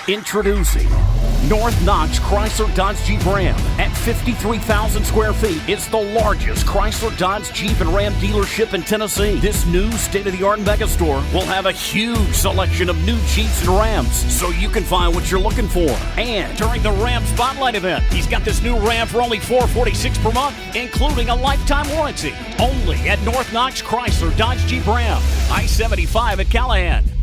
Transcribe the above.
Introducing North Knox Chrysler Dodge Jeep Ram. At 53,000 square feet, it's the largest Chrysler Dodge Jeep and Ram dealership in Tennessee. This new state-of-the-art mega store will have a huge selection of new Jeeps and Rams, so you can find what you're looking for. And during the Ram Spotlight event, he's got this new Ram for only $446 per month, including a lifetime warranty. Only at North Knox Chrysler Dodge Jeep Ram, I-75 at Callahan.